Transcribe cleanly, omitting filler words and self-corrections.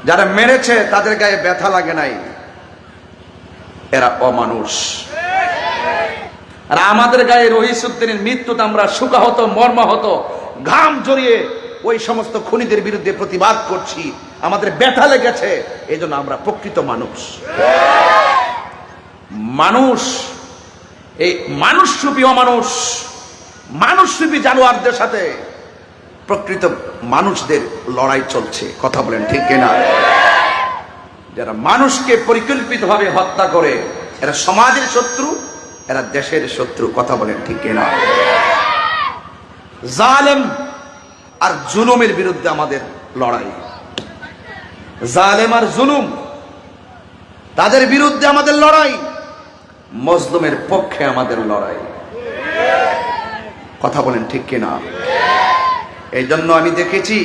যারা মেরেছে তাদের গায়ে ব্যথা লাগে নাই, এরা অমানুষ। আর আমাদের গায়ে রহিসউদ্দিনের মৃত্যুতে আমরা শোকাহত, মর্মাহত, ঘাম জড়িয়ে ওই সমস্ত খুনিদের বিরুদ্ধে প্রতিবাদ করছি, আমাদের ব্যথা লেগেছে, এই জন্য আমরা প্রকৃত মানুষ। মানুষ, এই মানুষরূপী অমানুষ, মানুষরূপী জানোয়ারদের সাথে প্রকৃত মানুষদের লড়াই চলছে। কথা বলেন ঠিক কিনা? যারা মানুষকে পরিকল্পিতভাবে হত্যা করে এরা সমাজের শত্রু, এরা দেশের শত্রু। কথা বলেন ঠিক কিনা? জালেম আর জুলুমের বিরুদ্ধে আমাদের লড়াই। জালেম আর জুলুম, তাদের বিরুদ্ধে আমাদের লড়াই, মজলুমের পক্ষে আমাদের লড়াই। কথা বলেন ঠিক কিনা? এই জন্য আমি দেখেছি